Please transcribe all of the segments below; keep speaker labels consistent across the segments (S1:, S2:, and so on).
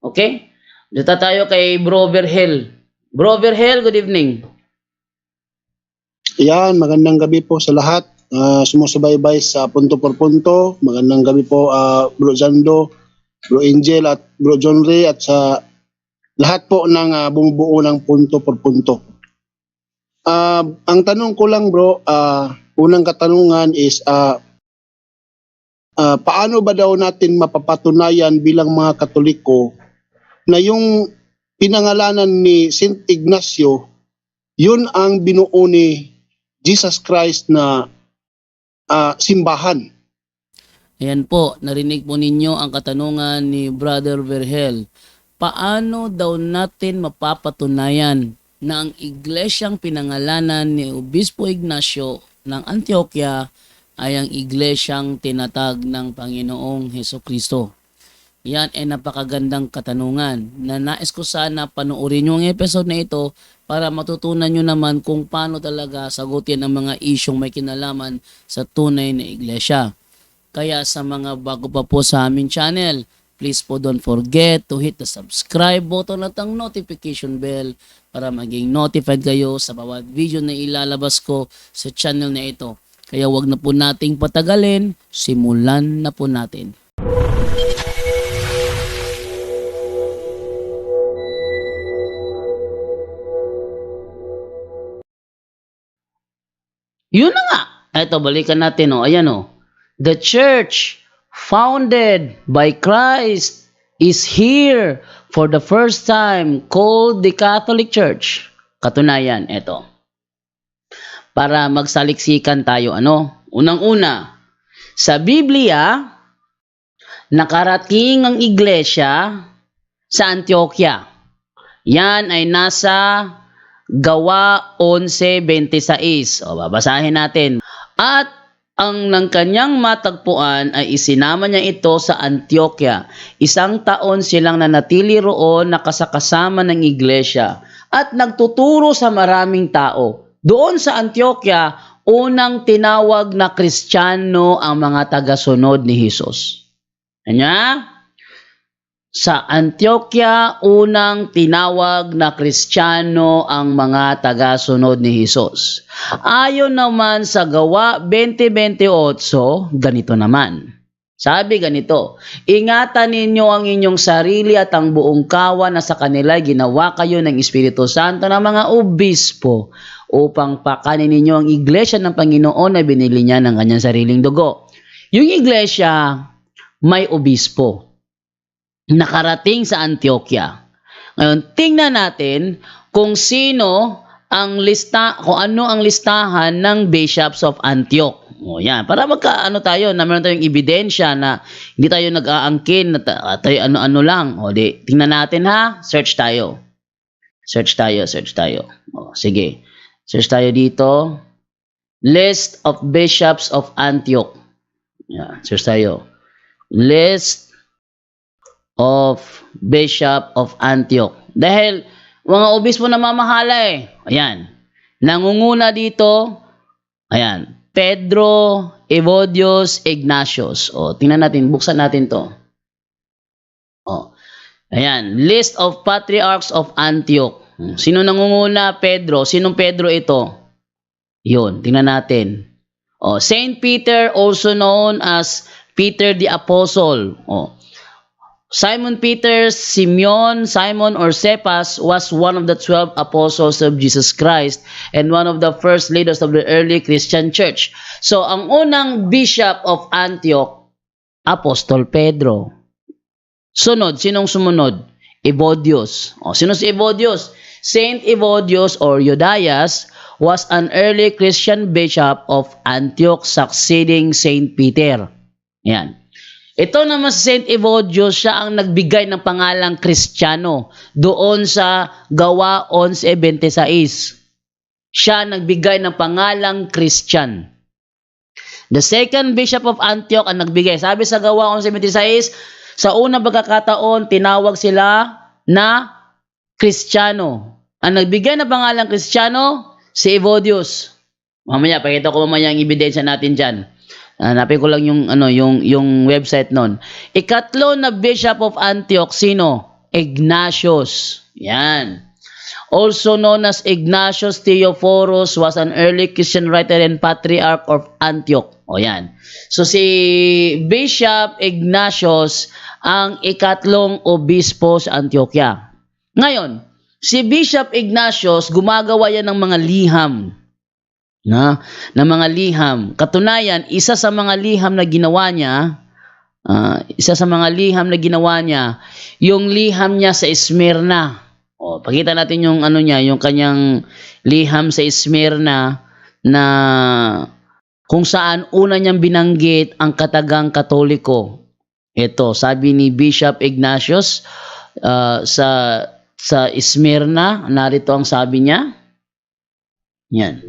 S1: Okay? Dito tayo kay Bro Verhel. Bro Verhel, good evening.
S2: Yan, magandang gabi po sa lahat. Sumusubaybay sa punto por punto. Magandang gabi po Bro Jando, Bro Angel at Bro John Ray at sa lahat po ng bumubuo ng punto por punto. Ang tanong ko lang bro, unang katanungan is paano ba daw natin mapapatunayan bilang mga Katoliko na yung pinangalanan ni Saint Ignacio, yun ang binuo ni Jesus Christ na simbahan.
S1: Ayan po, narinig po ninyo ang katanungan ni Brother Verhel. Paano daw natin mapapatunayan na ang iglesyang pinangalanan ni Obispo Ignacio ng Antioquia ay ang iglesyang tinatag ng Panginoong Hesukristo? Yan ay napakagandang katanungan na nais ko sana panoorin yung episode na ito para matutunan nyo naman kung paano talaga sagutin ang mga isyong may kinalaman sa tunay na iglesia. Kaya sa mga bago pa po sa aming channel, please po don't forget to hit the subscribe button at ang notification bell para maging notified kayo sa bawat video na ilalabas ko sa channel na ito. Kaya wag na po nating patagalin, simulan na po natin. Yun na nga. Ito, balikan natin. Ayan o. The church founded by Christ is here for the first time called the Catholic Church. Katunayan, ito. Para magsaliksikan tayo, unang-una, sa Biblia, nakarating ang iglesia sa Antioquia. Yan ay nasa Gawa 11:26. Babasahin natin. At ang ng kanyang matagpuan ay isinama niya ito sa Antioquia. 1 taon silang nanatili roon nakasakasama ng iglesia at nagtuturo sa maraming tao. Doon sa Antioquia, unang tinawag na Kristiyano ang mga tagasunod ni Jesus. Kanya? Sa Antioquia, unang tinawag na Kristiyano ang mga tagasunod ni Jesus. Ayon naman sa Gawa 20:28, ganito naman. Sabi ganito, ingatan ninyo ang inyong sarili at ang buong kawan na sa kanila ginawa kayo ng Espiritu Santo ng mga obispo upang pakanin ninyo ang iglesia ng Panginoon na binili niya ng kanyang sariling dugo. Yung iglesia may obispo nakarating sa Antioquia. Ngayon, tingnan natin kung ano ang listahan ng bishops of Antioch. Yan, para tayo, na meron tayong ebidensya na hindi tayo nag-aangkin na tayo ano-ano lang. Tingnan natin ha, search tayo. Search tayo. Sige. Search tayo dito. List of bishops of Antioch. Yan, search tayo. List of Bishop of Antioch. Dahil mga obispo na mamahala Ayan. Nangunguna dito, ayan, Pedro, Evodios, Ignatius. Tingnan natin, buksan natin to. Ayan, list of patriarchs of Antioch. Sino nangunguna? Pedro. Sinong Pedro ito? Yun, tingnan natin. Saint Peter, also known as Peter the Apostle. Simon Peter, Simeon, Simon or Cephas was one of the 12 apostles of Jesus Christ and one of the first leaders of the early Christian church. So, ang unang bishop of Antioch, Apostol Pedro. Sunod, sinong sumunod? Evodios. Sino si Evodios? Saint Evodios or Euodias was an early Christian bishop of Antioch succeeding Saint Peter. Yan. Ito naman si Saint Evodios, siya ang nagbigay ng pangalang Kristiyano doon sa Gawa 11:26. Siya nagbigay ng pangalang Christian. The second bishop of Antioch ang nagbigay. Sabi sa Gawa 11:26, sa unang pagkakataon, tinawag sila na Kristiyano. Ang nagbigay ng pangalang Kristiyano, si Evodios. Mamaya, pakita ko mamaya ang ebidensya natin dyan. Hanapin ko lang yung website nun. Ikatlo na Bishop of Antioch, sino? Ignatius. Yan. Also known as Ignatius Theophorus, was an early Christian writer and patriarch of Antioch. O yan. So si Bishop Ignatius ang ikatlong obispo sa Antioquia. Ngayon, si Bishop Ignatius gumagawa yan ng mga liham. Na mga liham. Katunayan, isa sa mga liham na ginawa niya, yung liham niya sa Smyrna. O, pakita natin yung ano niya, yung kanyang liham sa Smyrna na kung saan una niyang binanggit ang katagang Katoliko. Ito, sabi ni Bishop Ignatius sa Smyrna, narito ang sabi niya. Yan.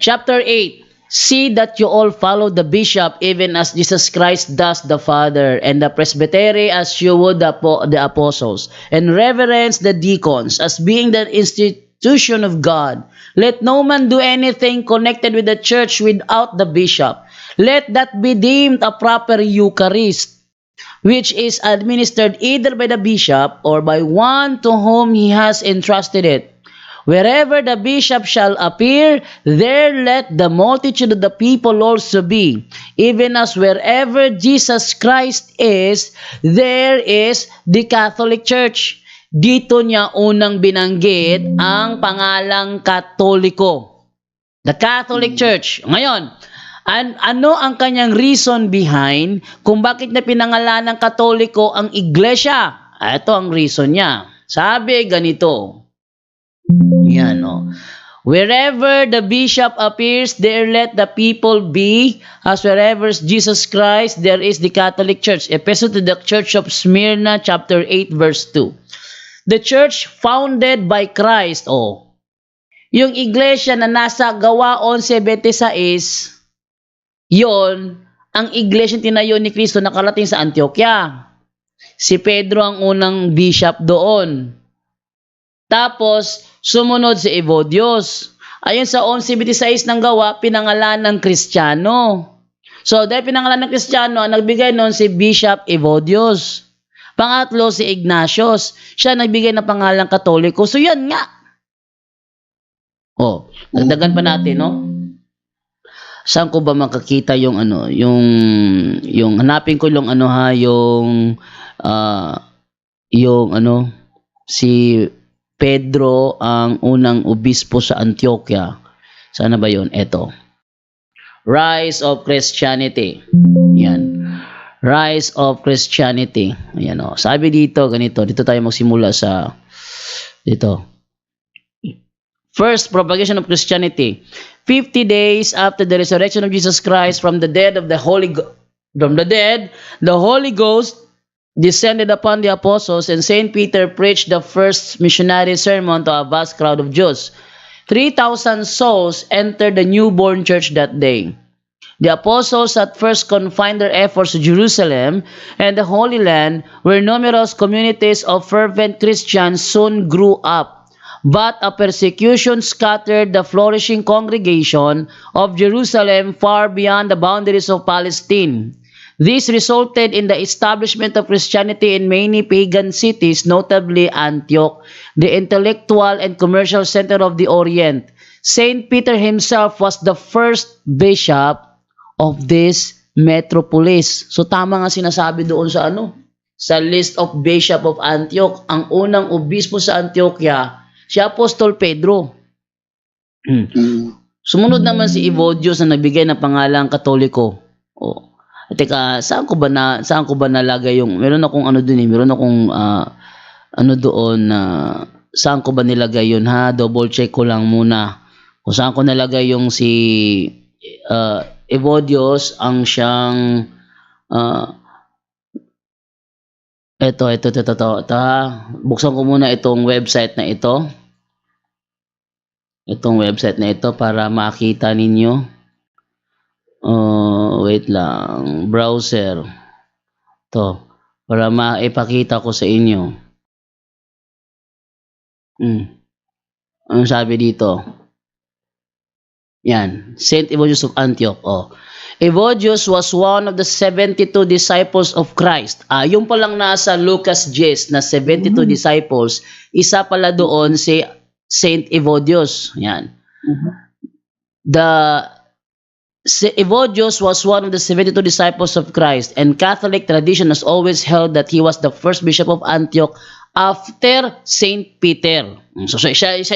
S1: Chapter 8. See that you all follow the bishop even as Jesus Christ does the Father, and the presbytery as you would the apostles, and reverence the deacons as being the institution of God. Let no man do anything connected with the church without the bishop. Let that be deemed a proper Eucharist, which is administered either by the bishop or by one to whom he has entrusted it. Wherever the bishop shall appear, there let the multitude of the people also be. Even as wherever Jesus Christ is, there is the Catholic Church. Dito niya unang binanggit ang pangalang Katoliko. The Catholic Church. Ngayon, ano ang kanyang reason behind kung bakit na pinangalan ng Katoliko ang iglesia? Ito ang reason niya. Sabi ganito. Yan, no? Wherever the bishop appears, there let the people be, as wherever Jesus Christ, there is the Catholic Church. Epistle to the Church of Smyrna, chapter 8, verse 2. The church founded by Christ, yung iglesia na nasa Gawa 11:26, yon ang iglesia tinayo ni Kristo nakarating sa Antioquia. Si Pedro ang unang bishop doon. Tapos, sumunod si Evodios. Ayon sa 11:26 ng Gawa, pinangalan ng Kristiyano. So, dahil pinangalan ng Kristiyano, ang nagbigay noon si Bishop Evodios. Pangatlo, si Ignatius. Siya nagbigay ng pangalang Katoliko. So, yan nga. Dagdagan pa natin, no? Saan ko ba makakita yung ano, yung hanapin ko yung ano ha, yung si Pedro ang unang obispo sa Antioquia. Sana ba yun? Eto. Rise of Christianity. Yan. Rise of Christianity. Ayan o. Sabi dito, ganito. Dito tayo magsimula sa dito. First, propagation of Christianity. 50 days after the resurrection of Jesus Christ from the dead, the Holy Ghost descended upon the apostles, and Saint Peter preached the first missionary sermon to a vast crowd of Jews. 3,000 souls entered the newborn church that day. The apostles at first confined their efforts to Jerusalem and the Holy Land, where numerous communities of fervent Christians soon grew up. But a persecution scattered the flourishing congregation of Jerusalem far beyond the boundaries of Palestine. This resulted in the establishment of Christianity in many pagan cities, notably Antioch, the intellectual and commercial center of the Orient. Saint Peter himself was the first bishop of this metropolis. So tama nga sinasabi doon sa list of bishop of Antioch, ang unang obispo sa Antioquia, si Apostol Pedro. Sumunod naman si Evodios na nagbigay ng pangalang Katoliko. Teka, saan ko ba nalagay yung meron akong saan ko ba nilagay yun ha? Double check ko lang muna. Kung saan ko nalagay yung si Evodios ang siyang ito. Buksan ko muna itong website na ito. Itong website na ito para makita ninyo. Wait lang. Browser. To. Para maipakita ko sa inyo. Ano sabi dito? Yan. Saint Evodius of Antioch. Evodius was one of the 72 disciples of Christ. Yung palang nasa Lucas 10 na 72 disciples, isa pala doon si Saint Evodius. Yan. Evodius was one of the 72 disciples of Christ, and Catholic tradition has always held that he was the first bishop of Antioch after Saint Peter. So siya yung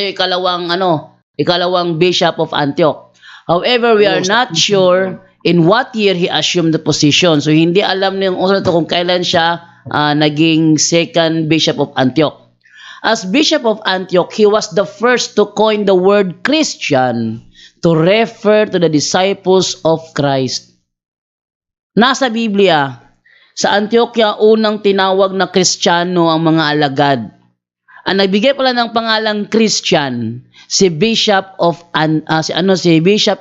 S1: ikalawang bishop of Antioch. However, we are not sure in what year he assumed the position. So hindi alam ng author kung kailan siya naging second bishop of Antioch. As bishop of Antioch, he was the first to coin the word Christian to refer to the disciples of Christ. Nasa Biblia, sa Antioquia unang tinawag na Kristiyano ang mga alagad. Ang nagbigay pala ng pangalang Christian si Bishop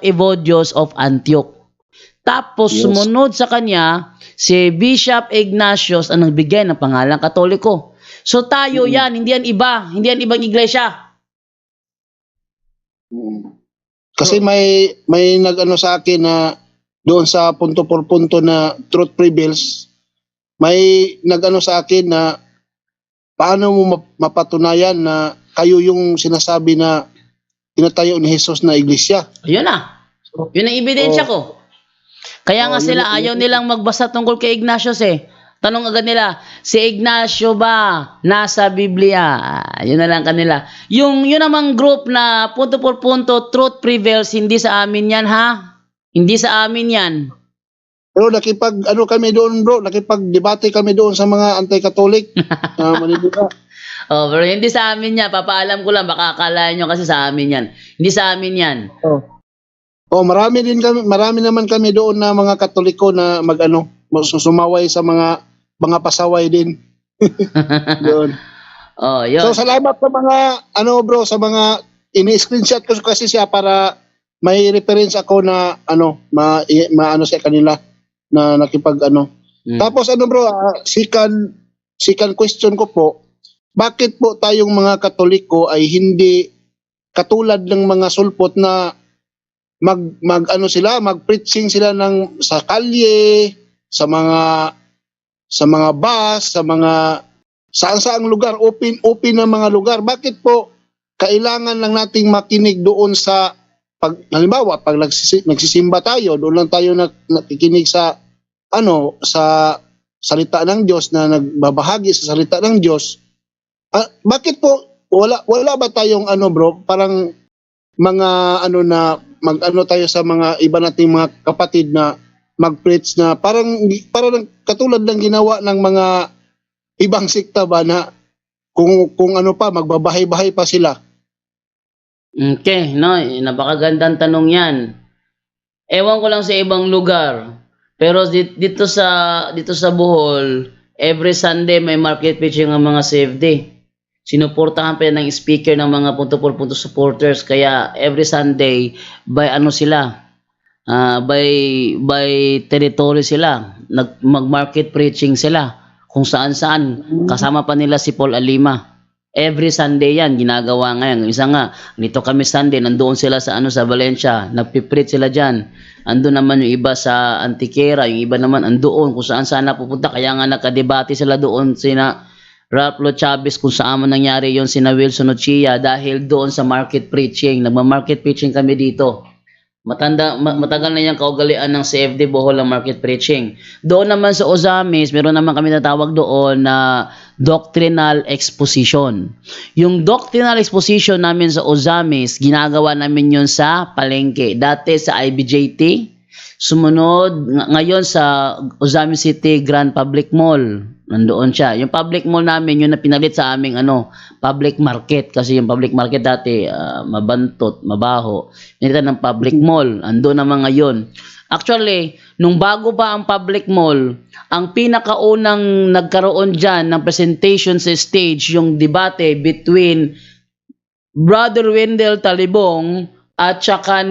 S1: Evodius of Antioch. Tapos sumunod sa kanya si Bishop Ignatius ang nagbigay ng pangalang Katoliko. So tayo yan, hindi yan iba, hindi yan ibang iglesia.
S2: Kasi may sa akin na doon sa punto por punto na truth prevails, may sa akin na paano mo mapatunayan na kayo yung sinasabi na tinatayo ni Jesus na iglesia.
S1: Yun na. Yun ang ebidensya ko. Kaya nga sila ayaw nilang magbasa tungkol kay Ignatius eh. Tanong agad nila, si Ignacio ba nasa Biblia? Yun na lang kanila. Yun namang group na punto por punto, truth prevails, hindi sa amin yan ha? Hindi sa amin yan.
S2: Pero kami doon bro, nakipag-debate kami doon sa mga anti-Catholic. Manila.
S1: Pero hindi sa amin yan. Papaalam ko lang, baka akalain nyo kasi sa amin yan. Hindi sa amin yan.
S2: Marami naman kami doon na mga Katoliko na sumaway sa mga pasaway din. Yun.
S1: Yun.
S2: So salamat sa mga bro, sa mga ini-screenshot ko kasi siya para may reference ako na sa kanila na nakipag Tapos bro, second question ko po, bakit po tayong mga Katoliko ay hindi katulad ng mga sulpot na mag-preaching sila sa kalye, sa mga bus, sa mga saan-saang lugar, open na mga lugar. Bakit po kailangan lang nating makinig doon sa halimbawa pag nagsisimba tayo, doon lang tayo nakikinig sa salita ng Diyos, na nagbabahagi sa salita ng Diyos. Bakit po wala ba tayong bro, parang mga tayo sa mga iba nating mga kapatid na mag-preach na parang katulad ng ginawa ng mga ibang sekta ba na kung magbabahay-bahay pa sila.
S1: Okay, napakagandang tanong yan. Ewan ko lang sa ibang lugar, pero dito sa Bohol, every Sunday may market preaching ang mga CFD. Sinuportahan pa yan ng speaker ng mga punto por punto supporters, kaya every Sunday by territory sila, mag-market preaching sila kung saan-saan, kasama pa nila si Paul Alima. Every Sunday yan ginagawa ngayon. Isa nga, dito kami Sunday, nandoon sila sa Valencia, nagpipreach sila diyan. Ando naman yung iba sa Antiquera, yung iba naman andoon kung saan-saan napupunta. Kaya nga nakadebate sila doon sina Ralph Lo Chavez kung saan man nangyari yon, sina Wilson Ochia, dahil doon sa market preaching. Nagma-market preaching kami dito. Matagal na yung kaugalian ng CFD Bohol ang market preaching. Doon naman sa Ozamis, meron naman kami natawag doon na doctrinal exposition. Yung doctrinal exposition namin sa Ozamis, ginagawa namin yun sa palengke. Dati sa IBJT, sumunod ngayon sa Ozamis City Grand Public Mall. Nandoon siya. Yung public mall namin, yun na pinalit sa aming public market. Kasi yung public market dati, mabantot, mabaho. Pinalitan ng public mall. Ando naman ngayon. Actually, nung bago pa ang public mall, ang pinakaunang nagkaroon dyan ng presentation sa stage, yung debate between Brother Wendell Talibong at saka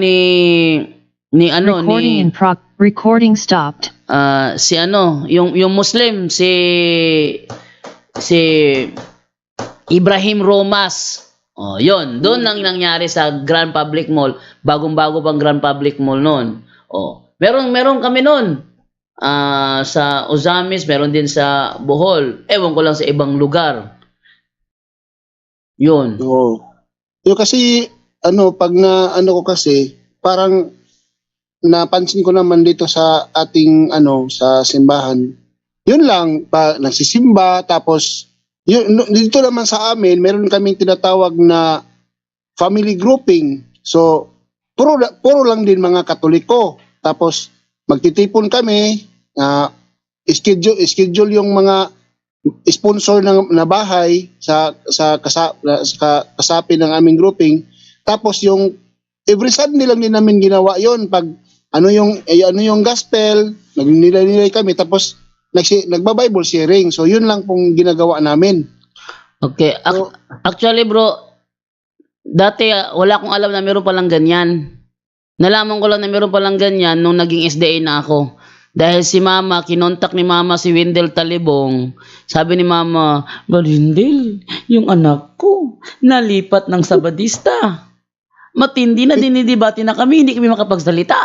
S3: Recording stopped.
S1: Yung Muslim si Ibrahim Romas. Yun, doon lang nangyari sa Grand Public Mall, bagong-bago pang Grand Public Mall noon. Meron kami noon. Sa Ozamis, meron din sa Bohol. Ewan ko lang sa ibang lugar. Yun.
S2: Oo. Yung kasi, pag ko kasi, parang napansin ko naman dito sa ating, sa simbahan, yun lang, nagsisimba, tapos, dito naman sa amin, meron kaming tinatawag na family grouping. So, puro lang din mga Katoliko. Tapos, magtitipon kami, schedule yung mga sponsor na bahay sa kasapi ng aming grouping. Tapos yung every Sunday lang din namin ginawa yon, pag ano yung gospel, nagninilay kami, tapos nagba-Bible sharing. So yun lang pong ginagawa namin.
S1: Okay.
S2: So,
S1: Actually, bro, dati wala akong alam na meron palang ganyan. Nalaman ko lang na meron palang ganyan nung naging SDA na ako. Dahil si Mama, kinontak ni Mama si Wendell Talibong. Sabi ni Mama, Wendell, yung anak ko, nalipat ng Sabadista. Matindi na dinidibati na kami, hindi kami makapagsalita.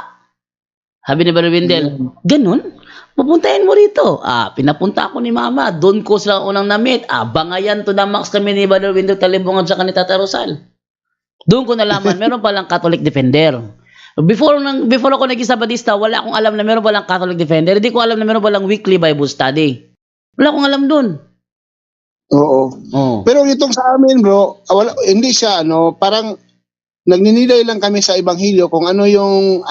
S1: Sabi ni Brother Wendell, ganun? Pupuntahin mo rito. Pinapunta ako ni Mama. Doon ko sila unang na-meet. Bangayan to the max kami ni Brother Wendell Talibong at saka ni Tata Rosal. Doon ko nalaman, meron palang Catholic Defender. Before ako naging Sabadista, wala akong alam na meron palang Catholic Defender. Hindi ko alam na meron palang weekly Bible study. Wala akong alam dun.
S2: Oo.
S1: Oh.
S2: Pero itong sa amin, bro, hindi siya, parang nagninilay lang kami sa Ebanghelyo kung ano yung,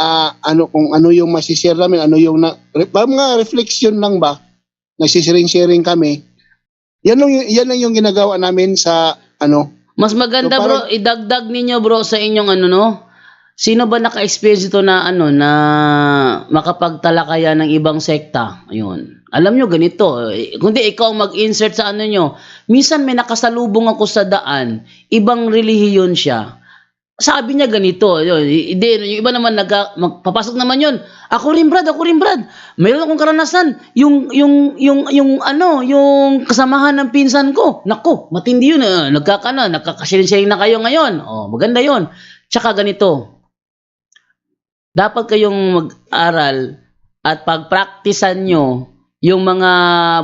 S2: kung ano yung masishare namin, mga reflection lang ba, nagsisharing kami. Yan lang yung ginagawa namin sa,
S1: Mas maganda,
S2: So,
S1: bro, idagdag ninyo, bro, sa inyong sino ba naka-experience ito na na makapagtalakaya ng ibang sekta? Ayun. Alam nyo, ganito. Kundi ikaw mag-insert sa nyo. Minsan may nakasalubong ako sa daan, ibang relihiyon siya. Sabi niya ganito. Yun. Yung iba naman magpapasok naman yun. Ako rin, brad. Mayroon akong karanasan. Yung kasamahan ng pinsan ko. Nako, matindi yun. Nagkakasharing na kayo ngayon. Maganda yun. Tsaka ganito. Dapat kayong mag-aral at pagpraktisan nyo yung mga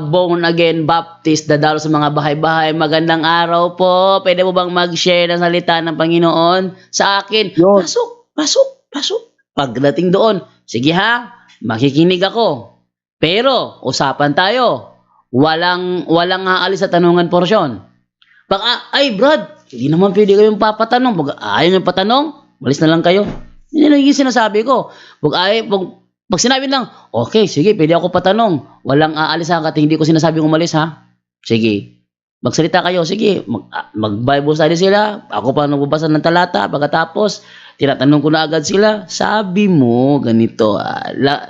S1: born again Baptist, dadalo sa mga bahay-bahay. Magandang araw po. Pwede mo bang mag-share ng salita ng Panginoon sa akin?
S2: Yun.
S1: Pasok. Pagdating doon, sige ha, makikinig ako. Pero, usapan tayo. Walang aalis sa tanungan porsyon. Ay Brad, hindi naman pwede kayong papatanong. Pag ayaw nyo patanong, malis na lang kayo. Yun yung sinasabi ko. Pag sinabi lang, okay, sige, pwede ako patanong. Walang aalis hanggat hindi ko sinasabing umalis, ha? Sige. Magsalita kayo, sige. Mag-Bible study sila. Ako pa nagbabasa ng talata. Pagkatapos, tinatanong ko na agad sila. Sabi mo, ganito.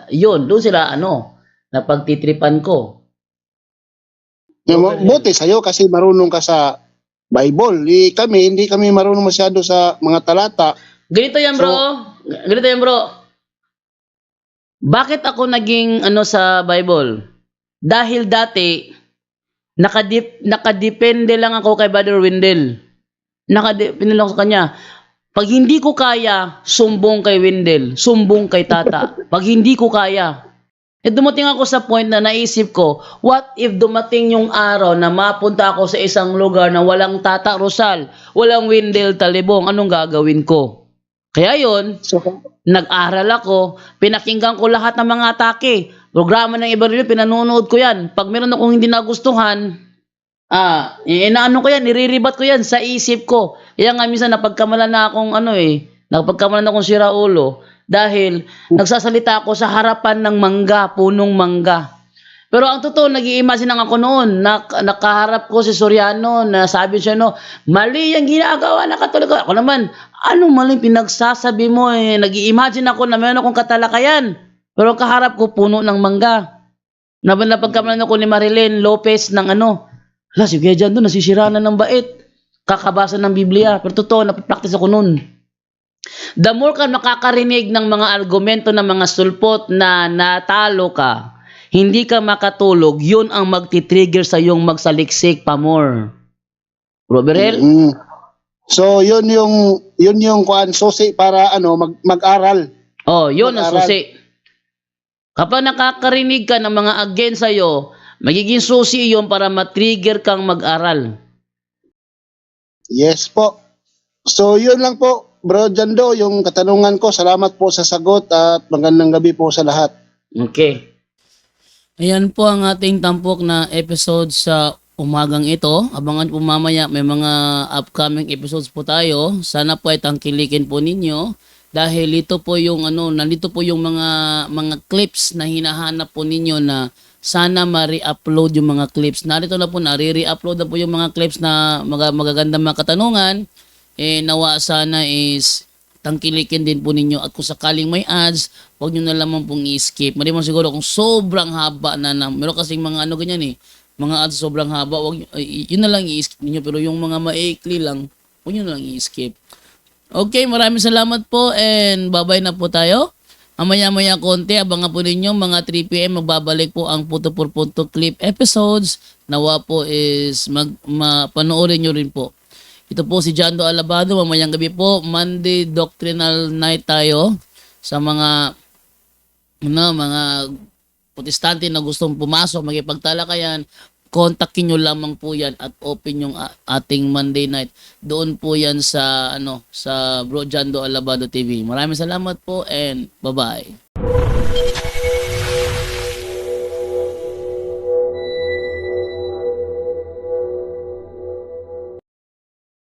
S1: Yun, doon sila, napagtitripan ko.
S2: buti sa'yo kasi marunong ka sa Bible. Hindi kami marunong masyado sa mga talata.
S1: Ganito yan, bro. Bakit ako naging sa Bible? Dahil dati nakadepende lang ako kay Brother Wendell. Nakadepende lang ako sa kanya. Pag hindi ko kaya, sumbong kay Wendell, sumbong kay Tata. Pag hindi ko kaya, dumating ako sa point na naisip ko, what if dumating yung araw na mapunta ako sa isang lugar na walang Tata Rosal, walang Wendell Talibong, anong gagawin ko? Kaya yun, nag-aral ako, pinakinggan ko lahat ng mga atake. Programa ng iba rin, pinanonood ko yan. Pag meron akong hindi nagustuhan, ko yan, niriribat ko yan sa isip ko. Kaya nga minsan napagkamalan na akong napagkamalan akong sira ulo dahil nagsasalita ako sa harapan ng punong mangga. Pero ang totoo, nag-i-imagine lang ako noon, nakaharap ko si Soriano, na sabi siya, mali yung ginagawa na Katoliko. Ako naman, anong maling pinagsasabi mo? Nag-i-imagine ako na meron akong katalakayan. Pero kaharap ko, puno ng mangga. Napagkamalan ako ni Marilyn Lopez ng si Kuya Jan doon, nasisira na ng bait. Kakabasa ng Biblia. Pero totoo, napapractice ako noon. The more ka makakarinig ng mga argumento ng mga sulpot na natalo ka, hindi ka makatulog, yun ang magti-trigger sa iyong magsaliksik pa more. Bro Berel?
S2: So, yun yung susi para mag-aral.
S1: Yun ang susi. Kapag nakakarinig ka ng mga against sa'yo, magiging susi iyon para matrigger kang mag-aral.
S2: Yes po. So yun lang po, Bro Jando, yung katanungan ko. Salamat po sa sagot at magandang gabi po sa lahat.
S1: Okay. Ayan po ang ating tampok na episode sa umagang ito. Abangan po mamaya, may mga upcoming episodes po tayo. Sana po ay tangkilikin po ninyo. Dahil ito po yung nandito po yung mga clips na hinahanap po ninyo na sana ma-re-upload yung mga clips. Narito na po, nare-re-upload na po yung mga clips na magagandang mga katanungan. Nawa sana is tangkilikin din po ninyo at kung sakaling may ads, huwag nyo na lamang pong i-skip. Malimang siguro kung sobrang haba meron kasing mga ganyan mga ads sobrang haba, yun na lang i-skip ninyo. Pero yung mga maikli lang, huwag nyo na lang i-skip. Okay, maraming salamat po and bye-bye na po tayo. Maya-maya konti, abangan po ninyo mga 3 PM magbabalik po ang Punto por Punto clip episodes. Nawa po is panoorin nyo rin po. Ito po si Jando Alabado, mamayang gabi po, Monday Doctrinal Night tayo sa mga protestante na gustong pumasok, magipagtalakayan. Kontakin nyo lamang po yan at open yung ating Monday night. Doon po yan sa sa Bro Jando Alabado TV. Maraming salamat po and bye-bye.